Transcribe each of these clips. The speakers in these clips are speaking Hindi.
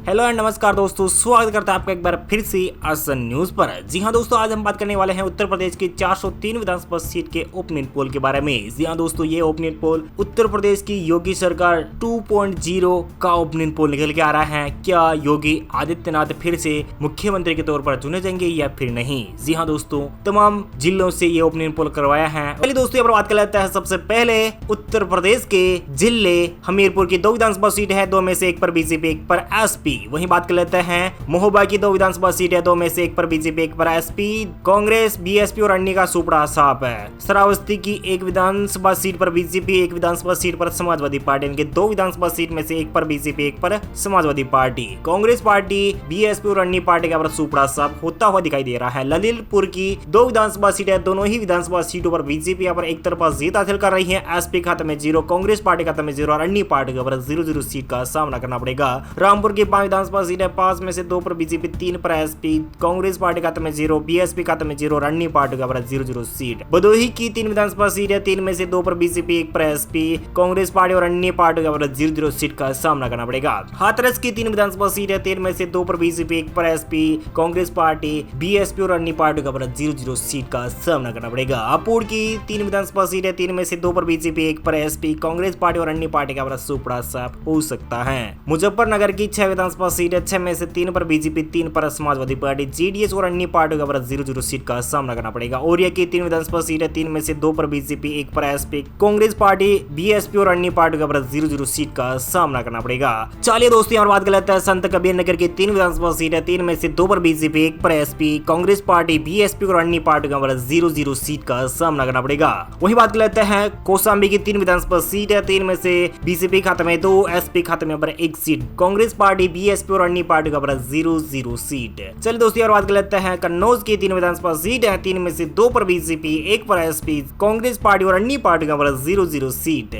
हेलो एंड नमस्कार दोस्तों, स्वागत करता है आपका एक बार फिर से आसन न्यूज पर। जी हां दोस्तों, आज हम बात करने वाले हैं उत्तर प्रदेश की 403 विधानसभा सीट के ओपिनियन पोल के बारे में। जी हां दोस्तों, ये ओपिनियन पोल उत्तर प्रदेश की योगी सरकार 2.0 का ओपिनियन पोल निकल के आ रहा है। क्या योगी आदित्यनाथ फिर से मुख्यमंत्री के तौर पर चुने जाएंगे या फिर नहीं? जी हाँ दोस्तों, तमाम जिलों से ये ओपिनियन पोल करवाया है। पहले दोस्तों यहाँ पर बात कर लेते हैं सबसे पहले उत्तर प्रदेश के जिले। हमीरपुर की 2 विधानसभा सीट है, 2 में से 1 पर बीजेपी, 1 पर एसपी। वहीं बात कर लेते हैं महोबा की 2 विधानसभा सीट है, 2 में से 1 पर बीजेपी, 1 पर एसपी। कांग्रेस, बीएसपी और अन्य का सुपड़ा साफ है। श्रावस्ती की 1 विधानसभा सीट पर बीजेपी, 1 विधानसभा सीट पर समाजवादी पार्टी। इनके 2 विधानसभा सीट में से 1 पर बीजेपी, 1 पर Samajwadi party. Congress party, BSP और अन्य पार्टी का सुपड़ा साफ होता हुआ दिखाई दे रहा है। ललितपुर की 2 विधानसभा सीट है, दोनों ही विधानसभा सीटों पर बीजेपी यहाँ पर एक तरफा जीत हासिल कर रही है। एसपी खाते में 0, कांग्रेस पार्टी खाते में 0 और अन्य पार्टी को 0-0 सीट का सामना करना पड़ेगा। रामपुर की 5 विधानसभा सीट है, 5 में से 2 पर बीजेपी, 3 पर एसपी। कांग्रेस पार्टी खाते में 0, बीएसपी खाते में 0 और अन्य पार्टी का 0-0 सीट। भदोही की 3 विधानसभा सीट है, 3 में से 2 पर बीजेपी, 1 पर एसपी। कांग्रेस पार्टी और अन्य पार्टी का 0-0 सीट का सामना करना पड़ेगा। हाथरस की 3 विधानसभा सीट है, 3 में से 2 पर बीजेपी, 1 पर एसपी। कांग्रेस पार्टी, बीएसपी और अन्य पार्टी का 0-0 सीट का सामना करना पड़ेगा। अपूर की 3 विधानसभा सीट है, 3 में से 2 पर बीजेपी, 1 पर एसपी। कांग्रेस पार्टी और अन्य पार्टी का सुपड़ा साफ हो सकता है। मुजफ्फरनगर की 6 विधानसभा सीट है, 6 में से 3 पर बीजेपी, 3 पर समाजवादी पार्टी। जेडीएस और अन्य पार्टियों का 0-0 सीट का सामना करना पड़ेगा। औरिया की 3 विधानसभा सीट है, 3 में से 2 पर बीजेपी, 1 पर एसपी। कांग्रेस पार्टी, बीएसपी और अन्य पार्टियों का 0-0 सीट का सामना करना पड़ेगा। चलिए दोस्तों, यहाँ बात कर लेते हैं संत कबीर नगर की 3 विधानसभा सीट है, 3 में से 2 पर बीजेपी, 1 पर एसपी। कांग्रेस पार्टी, बीएसपी और अन्य पार्टियों का 0-0 सीट का सामना करना पड़ेगा। वही बात कर लेते हैं कौशाम्बी की 3 विधानसभा सीट है, 3 में से बीजेपी खाते में 2, एसपी खाते में 1 सीट। कांग्रेस पार्टी, बीएसपी और अन्य पार्टी का 0-0 सीट। चलिए दोस्तों, और बात कर लेते हैं कन्नौज की 3 विधानसभा सीट है, 3 में से 2 पर बीजेपी, 1 पर एसपी। कांग्रेस पार्टी और अन्य पार्टी का 0-0 सीट।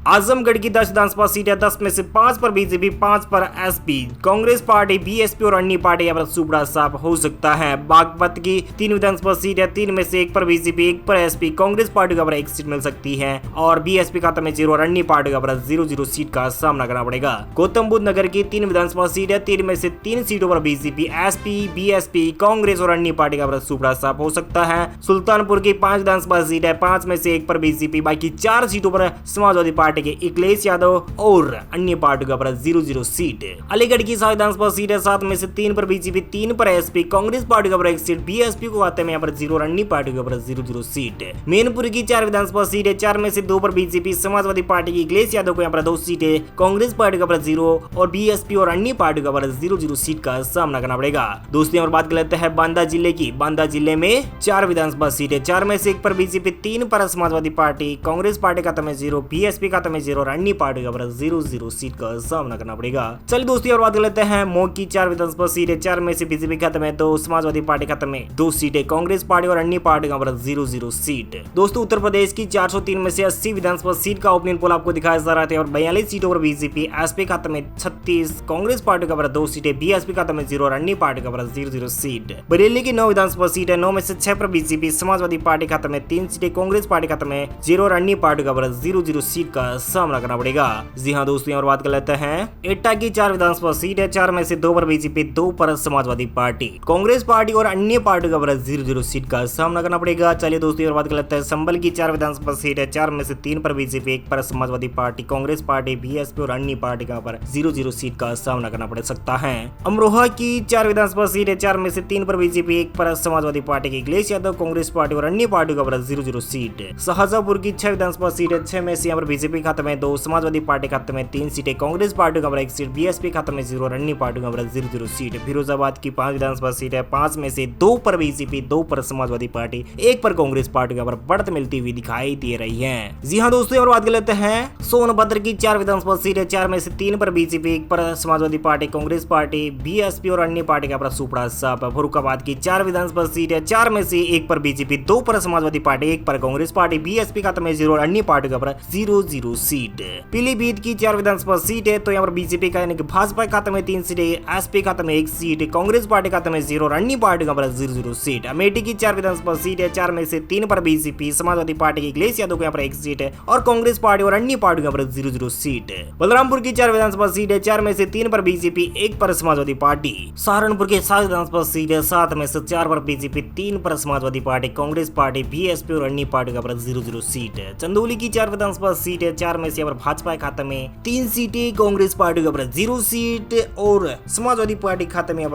आजमगढ़ की 10 विधानसभा सीट है, 10 में से 5 पर बीजेपी, 5 पर एसपी। कांग्रेस पार्टी, बीएसपी और अन्य पार्टी का सुपड़ा साफ हो सकता है। बागपत की 3 विधानसभा सीट है, 3 में से 1 पर बीजेपी, 1 पर एसपी। कांग्रेस पार्टी का 1 सीट मिल सकती है और बीएसपी खाते में 0 और अन्य पार्टी का 0-0 सीट का सामना करना पड़ेगा। गौतम बुद्ध नगर की 3 विधानसभा सीट है, 3 में से 3 सीटों पर बीजेपी, एसपी, बीएसपी, कांग्रेस और अन्य पार्टी का सुपड़ा साफ हो सकता है। सुल्तानपुर की 5 विधानसभा सीट है, 5 में से 1 पर बीजेपी, बाकी 4 सीटों पर समाजवादी पार्टी के अखिलेश यादव और अन्य पार्टी का 0-0 सीट। अलीगढ़ की 7 विधानसभा सीट है, 7 में से 3 पर बीजेपी, 3 पर एसपी। कांग्रेस पार्टी का 1 सीट, बीएसपी को खाते में 0 और अन्य पार्टी का 0-0 सीट। मैनपुर की 4 विधानसभा सीट है, 4 में से 2 पर बीजेपी, समाजवादी पार्टी की अखिलेश यादव को 2 सीट है। कांग्रेस पार्टी का 0 और बीएसपी और अन्य पार्टी का 0-0 सीट का सामना करना पड़ेगा। दोस्तों, यहाँ पर बात कर लेते हैं बांदा जिले की। बांदा जिले में 4 विधानसभा सीट है, 4 में से 1 पर बीजेपी, 3 पर समाजवादी पार्टी। कांग्रेस पार्टी खाते में 0, बीएसपी खाते में 0 और अन्य पार्टी का 0-0 सीट का सामना करना पड़ेगा। चलिए दोस्तों, यहाँ पर बात कर लेते हैं मऊ की 4 विधानसभा सीट है, 4 में से बीजेपी खाते में 2, समाजवादी पार्टी खाते में 2 सीटें। कांग्रेस पार्टी और अन्य पार्टी का 0-0 सीट। दोस्तों, उत्तर प्रदेश की 403 में से 80 विधानसभा सीट का ओपिनियन पोल आपको दिखाया जा रहा है और 42 सीटों पर बीजेपी, एसपी खाते में 36, कांग्रेस पार्टी का 2 सीटें, बीएसपी खाते में 0 और अन्य पार्टी का 0-0 सीट। बरेली की 9 विधानसभा सीट है, 9 में से 6 पर बीजेपी, समाजवादी पार्टी खाते में 3 सीटें, कांग्रेस पार्टी खाते में 0 और अन्य पार्टी का 0-0 सीट का सामना करना पड़ेगा। जी हाँ दोस्तों, यहाँ बात कर लेते हैं एटा की 4 विधानसभा सीट है, 4 में से 2 पर बीजेपी, 2 पर समाजवादी पार्टी। कांग्रेस पार्टी और अन्य पार्टी का 0-0 सीट का सामना करना पड़ेगा। चलिए दोस्तों, यहाँ बात कर लेते हैं संभल की 4 विधानसभा सीट है, 4 में से 3 पर बीजेपी, 1 पर Samajwadi party. Congress party, BSP और अन्य पार्टी का 0-0 सीट का सामना करना पड़ सकता है। अमरोहा की 4 विधानसभा सीट है, 4 में से 3 पर बीजेपी, 1 पर समाजवादी पार्टी के अखिलेश यादव। कांग्रेस पार्टी और अन्य पार्टी का 0-0 सीट। शाहजहांपुर की 6 विधानसभा सीट है, 6 में से यहाँ पर बीजेपी खाते में 2, समाजवादी पार्टी खाते में 3 सीटें। कांग्रेस पार्टी का 1 सीट, बीएसपी खाते में 0 और अन्य पार्टी का 0-0 सीट। फिरोजाबाद की 5 विधानसभा सीट है, 5 में से 2 पर बीजेपी, 2 पर समाजवादी पार्टी, 1 पर कांग्रेस पार्टी का बढ़त मिलती हुई दिखाई दे रही है। जी हाँ दोस्तों, और बात कर लेते हैं सोनभद्र की 4 विधानसभा सीट है, 4 में से 3 पर बीजेपी, 1 पर Samajwadi party. Congress party, BSP और अन्य पार्टी का सुपड़ा साफ। फर्रुखाबाद की 4 विधानसभा सीट है, 4 में से 1 पर बीजेपी, 2 पर समाजवादी पार्टी, 1 पर कांग्रेस पार्टी, बीएसपी खाते में 0 और अन्य पार्टी का 0-0 सीट। पीलीभीत की 4 विधानसभा सीट है, तो यहाँ पर बीजेपी का यानी कि भाजपा खाते में 3 सीटें, एसपी खाते में 1 सीट, कांग्रेस पार्टी खाते में 0 और अन्य पार्टी का 0-0 सीट। अमेठी की 4 विधानसभा सीट है, 4 में से 3 पर बीजेपी, समाजवादी पार्टी की अखिलेश यादव को यहाँ पर 1 सीट है और कांग्रेस पार्टी और अन्य पार्टी का 0-0 सीट। बलरामपुर की 4 विधानसभा सीट है, 4 में से 3 पर बीजेपी, 1 पर समाजवादी पार्टी। सहारनपुर के 7 विधानसभा सीट है, 7 में से 4 पर बीजेपी, 3 पर Samajwadi party, Congress party, BSP और अन्य पार्टी का 0-0 सीट है। चंदौली की 4 विधानसभा सीट है, 4 में से भाजपा के खाते में 3 सीटें, कांग्रेस पार्टी का 0 सीट और समाजवादी पार्टी खाते में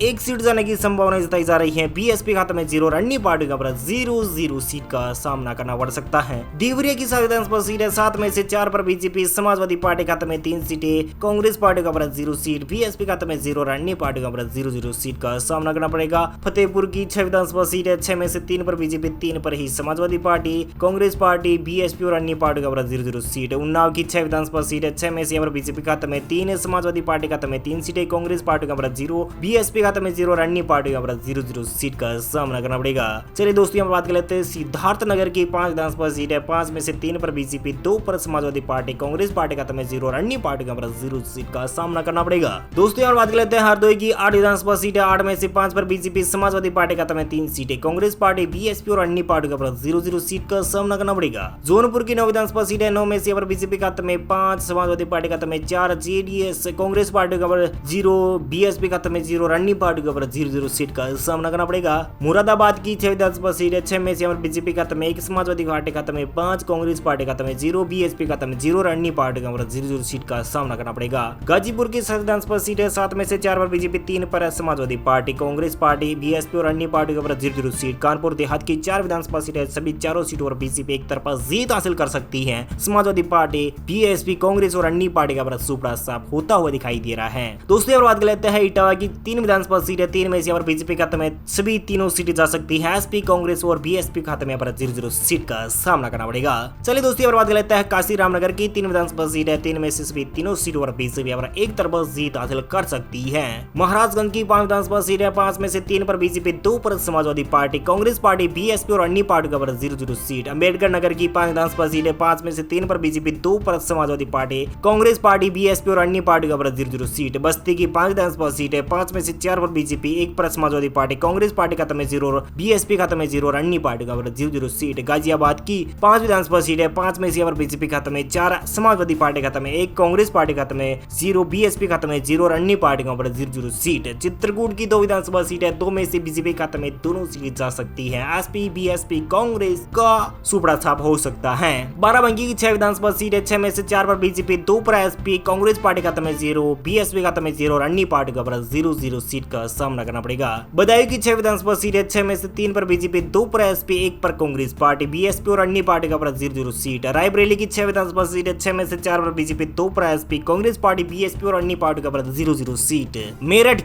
1 सीट जाने की संभावना जताई जा रही है। बीएसपी खाते में 0 और अन्य पार्टी का 0-0 सीट का सामना करना पड़ सकता है। देवरिया की 7 विधानसभा सीट है, 7 में से 4 पर बीजेपी, समाजवादी पार्टी खाते में 3 सीटें, कांग्रेस पार्टी का 0 सीट, बीएसपी खाते में 0 और अन्य पार्टी का 0-0 सीट का सामना करना पड़ेगा। फतेहपुर की 6 विधानसभा सीट है, 6 में से 3 पर बीजेपी, 3 पर ही Samajwadi party, Congress party, BSP और अन्य पार्टी का 0-0 सीट। उन्नाव की 6 विधानसभा सीट है, 6 में से बीजेपी खाते में 3, समाजवादी पार्टी खाते में 3 सीटें, कांग्रेस पार्टी का 0, बीएसपी खाते में 0 और अन्य पार्टी का 0-0 सीट का सामना करना पड़ेगा। चलिए दोस्तों हम बात कर लेते हैं सिद्धार्थनगर की 5 विधानसभा सीट है, 5 में से 3 पर बीजेपी, 2 पर समाजवादी पार्टी, कांग्रेस पार्टी खाते में 0 और अन्य पार्टी का 0 सीट का सामना करना पड़ेगा। दोस्तों यहाँ बात कर लेते हैं हरदोई की 8 विधानसभा सीट है, 8 में से 5 पर बीजेपी, समाजवादी पार्टी खाते में 3 सीटें, कांग्रेस पार्टी, बीएसपी और अन्य पार्टी का 0-0 सीट का सामना करना पड़ेगा। जौनपुर की 9 विधानसभा सीट है, 9 में से बीजेपी खाते में 5, समाजवादी पार्टी खाते में 4, जेडीएस, कांग्रेस पार्टी का 0, बीएसपी खाते में 0 और अन्य पार्टी का 0-0 सीट का सामना करना पड़ेगा। मुरादाबाद की 6 विधानसभा सीट है, 6 में से बीजेपी खाते में 1, समाजवादी पार्टी खाते में 5, कांग्रेस पार्टी खाते में 0, बीएसपी खाते में 0 और अन्य पार्टी का 0-0 सीट का सामना करना पड़ेगा। गाजीपुर की 7 विधानसभा सीट है, 7 में से 4 पर बीजेपी, 3 पर Samajwadi party, Congress party, BSP और अन्य पार्टी का 0-0 सीट। कानपुर देहात की 4 विधानसभा सीट है, सभी चारों सीटों पर बीजेपी एक तरफा जीत हासिल कर सकती है। समाजवादी पार्टी, बीएसपी, कांग्रेस और अन्य पार्टी का सुपड़ा साफ होता हुआ दिखाई दे रहा है। दोस्तों बात कर लेते हैं इटावा की 3 विधानसभा सीट है, 3 में से बीजेपी खाते में सभी तीनों सीटें जा सकती है, एसपी, कांग्रेस और बीएसपी खाते में 0-0 सीट का सामना करना पड़ेगा। चलिए दोस्तों बात कर लेते हैं काशी रामनगर की 3 विधानसभा सीट है, 3 में से सभी तीनों सीटों पर बीजेपी एक तरफा जीत हासिल कर सकती है। महाराजगंज की 5 विधानसभा सीट है, 5 में से 3 पर बीजेपी, 2 पर Samajwadi party, Congress party, BSP और अन्य पार्टी का 0-0 सीट। अम्बेडकर नगर की 5 विधानसभा सीट है, 5 में से 3 पर बीजेपी, 2 पर Samajwadi party, Congress party, BSP और अन्य पार्टी का 0-0 सीट। बस्ती की 5 विधानसभा सीट है, 5 में से 4 पर बीजेपी, 1 पर समाजवादी पार्टी, कांग्रेस पार्टी खाते में 0 और बीएसपी खाते में 0 और अन्य पार्टी का 0-0 सीट। गाजियाबाद की 5 विधानसभा सीट है, 5 में से बीजेपी खाते में 4, समाजवादी पार्टी खाते में 1, कांग्रेस पार्टी खाते में 0, बीएसपी खाते में 0 और अन्य पार्टी का 0-0 सीट। चित्रकूट की 2 विधानसभा सीट है, 2 में से बीजेपी खाते में दोनों सीट जा सकती है, एसपी, बीएसपी, कांग्रेस का सुपड़ा साफ हो सकता है। बाराबंकी की 6 विधानसभा सीट है, 6 में से 4 पर बीजेपी, 2 पर एसपी, कांग्रेस पार्टी खाते में 0, बीएसपी खाते में 0 और अन्य पार्टी का 0-0 सीट का सामना करना पड़ेगा। बदायूं की 6 विधानसभा सीट है, 6 में से 3 पर बीजेपी, 2 पर एसपी, 1 पर कांग्रेस पार्टी, बीएसपी और अन्य पार्टी का 0-0 सीट। रायबरेली की 6 विधानसभा सीट है, 6 में से 4 पर बीजेपी, 2 पर एसपी, कांग्रेस पार्टी, बीएसपी और अन्य पार्टी का 0-0 सीट। मेरठ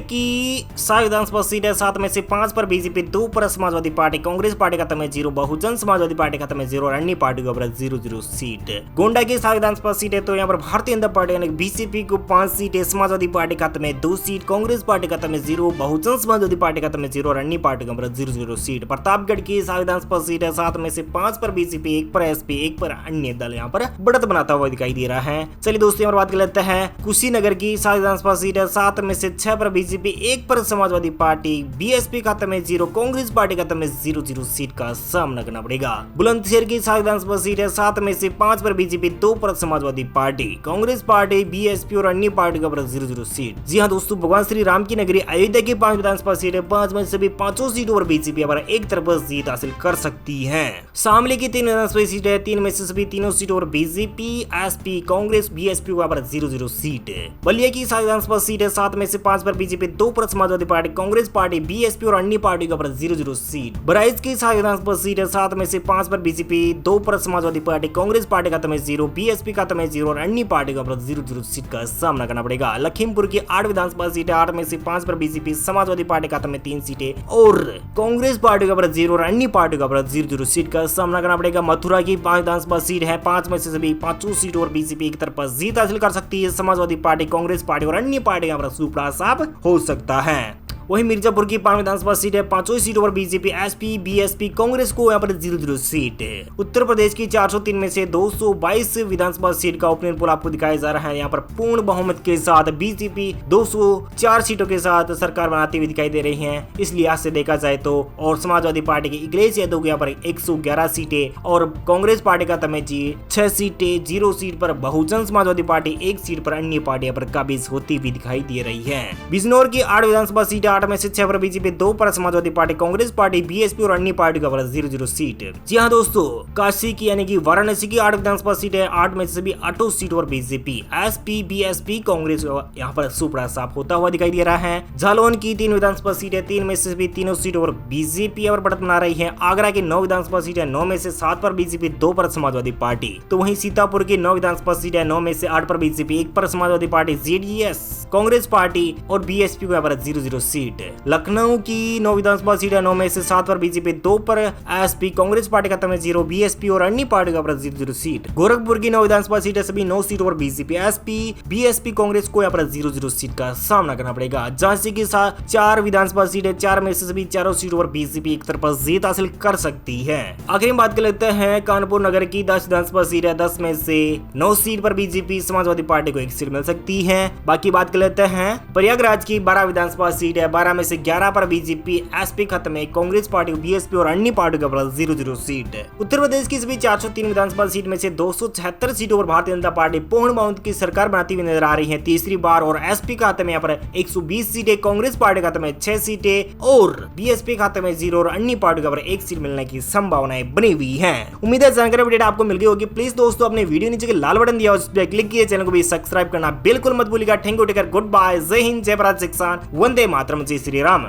की 7 विधानसभा सीट है, 7 में से 5 पर बीजेपी, 2 पर समाजवादी पार्टी, कांग्रेस पार्टी खाते में 0, बहुजन समाजवादी पार्टी खाते में 0 और अन्य पार्टी का 0-0 सीट। गोंडा की 7 विधानसभा सीट है, तो यहाँ पर भारतीय जनता पार्टी यानी बीजेपी को 5 सीटें, समाजवादी पार्टी खाते में 2 सीट, कांग्रेस पार्टी खाते में 0, बहुजन समाजवादी पार्टी खाते में 0 और अन्य पार्टी का 0-0 सीट। प्रतापगढ़ की 7 विधानसभा सीट है, 7 में से 5 पर बीजेपी, 1 पर एसपी, 1 पर अन्य दल यहाँ पर बढ़त बनाता हुआ दिखाई दे रहा है। चलिए दोस्तों यहाँ पर बात कर लेते हैं कुशीनगर की 7 विधानसभा सीट है, 7 में से 6 पर बीजेपी, 1 पर समाजवादी पार्टी, बीएसपी खाते में 0, कांग्रेस पार्टी खाते में 0-0 सीट का सामना करना पड़ेगा। बुलंदशहर की 7 विधानसभा सीट है, 7 में से 5 पर बीजेपी, 2 पर Samajwadi party, Congress party, BSP और अन्य पार्टी का 0-0 सीट। जी हाँ दोस्तों, भगवान श्री राम की नगरी अयोध्या की 5 विधानसभा सीट है, 5 में से भी 5 सीटों पर बीजेपी एक तरफा जीत हासिल कर सकती है। शामली की 3 विधानसभा सीट है, 3 में से सभी तीनों सीटों पर बीजेपी, एसपी, कांग्रेस, बीएसपी का 0-0 सीट। बलिया की 7 विधानसभा सीट है, 7 में से 5 पर बीजेपी, 2 पर Samajwadi party, Congress party, BSP और अन्य पार्टी का 0-0 सीट। बहराइच की 7 विधानसभा सीट है, 7 में से 5 पर बीजेपी, 2 पर समाजवादी पार्टी, कांग्रेस पार्टी खाते में 0, बीएसपी खाते में 0 और अन्य पार्टी का 0-0 सीट का सामना करना पड़ेगा। लखीमपुर की 8 विधानसभा सीट है, 8 में से 5 पर बीजेपी, समाजवादी पार्टी खाते में 3 सीटें और कांग्रेस पार्टी का 0 और अन्य पार्टी का 0-0 सीट का सामना करना पड़ेगा। मथुरा की 5 विधानसभा सीट है, 5 में से सभी 5 सीटों और बीजेपी एक तरफा जीत हासिल कर सकती है, समाजवादी पार्टी, कांग्रेस पार्टी और अन्य पार्टी का सुपड़ा साफ हो सकता है। वहीं मिर्जापुर की 5 विधानसभा सीट है, 5 सीटों पर बीजेपी, एसपी, बीएसपी, कांग्रेस को यहाँ पर 0-0 सीट है। उत्तर प्रदेश की 403 में से 222 विधानसभा सीट का ओपिनियन पोल आपको दिखाया जा रहा है। यहाँ पर पूर्ण बहुमत के साथ बीजेपी 204 सीटों के साथ सरकार बनाती हुई दिखाई दे रही है। इस लिहाज से देखा जाए तो और समाजवादी पार्टी के अखिलेश यादव को यहाँ पर 111 सीटें और कांग्रेस पार्टी का तमेजी 6 सीटें, 0 सीट पर बहुजन समाजवादी पार्टी 1 सीट पर अन्य पार्टियां पर काबिज होती हुई दिखाई दे रही है। बिजनौर की 8 विधानसभा सीटें, 8 में से 6 पर बीजेपी, 2 पर Samajwadi party, Congress party, BSP और अन्य पार्टी का 0-0 सीट। जी हाँ दोस्तों, काशी की यानी कि वाराणसी की 8 विधानसभा सीटें, 8 में से भी 8 सीटों पर बीजेपी, एसपी, बीएसपी, कांग्रेस यहाँ पर सुपड़ा साफ होता हुआ दिखाई दे रहा है। जालौन की 3 विधानसभा सीटें, 3 में से भी तीनों सीटों पर बीजेपी और बढ़त बना रही है। आगरा की 9 विधानसभा सीटें, 9 में से 7 पर बीजेपी, 2 पर समाजवादी पार्टी। तो वहीं सीतापुर की 9 विधानसभा सीटें, 9 में से 8 पर बीजेपी, 1 पर Samajwadi party, JDS, Congress party और बीएसपी को यहाँ पर 0-0 सीट। लखनऊ की 9 विधानसभा सीटें, 9 में से 7 पर बीजेपी, 2 पर एसपी, कांग्रेस पार्टी का तमें 0, बीएसपी और अन्य पार्टी का 0-0 सीट। गोरखपुर की 9 विधानसभा सीटें, सभी 9 सीटों पर बीजेपी, एसपी, बीएसपी, कांग्रेस को यहाँ पर 0-0 सीट का सामना करना पड़ेगा। झांसी की 4 विधानसभा सीटें, 4 में से सभी चारों सीटों पर बीजेपी एक तरफा जीत हासिल कर सकती है। आखिर में बात कर लेते हैं कानपुर नगर की 10 विधानसभा सीटें, 10 में से 9 सीट पर बीजेपी, समाजवादी पार्टी को 1 सीट मिल सकती है। बाकी बात कर लेते हैं प्रयागराज की 12 विधानसभा सीट है, 12 में से 11 पर बीजेपी, एसपी खत्म है, कांग्रेस पार्टी, बीएसपी और अन्य पार्टी का 0-0 सीट। उत्तर प्रदेश की सभी 403 विधानसभा सीट में से 276 सीटों पर भारतीय जनता पार्टी पूर्ण बहुमत की सरकार बनाती हुई नजर आ रही है तीसरी बार, और एसपी खाते में यहाँ पर 120 सीटें, कांग्रेस पार्टी खाते में 6 सीटें और बीएसपी खाते में 0 और अन्य पार्टी का 1 सीट मिलने की संभावनाएं बनी हुई है। उम्मीद है जानकारी अपडेट आपको मिल गई होगी। प्लीज दोस्तों अपने वीडियो नीचे के लाल बटन दिया उस पर क्लिक किए, चैनल को भी सब्सक्राइब करना बिल्कुल मत भूलिएगा। Thank you, take care, good bye, जय हिंद, जय भारत, शिक्षण, वंदे मातरम, जय श्री राम।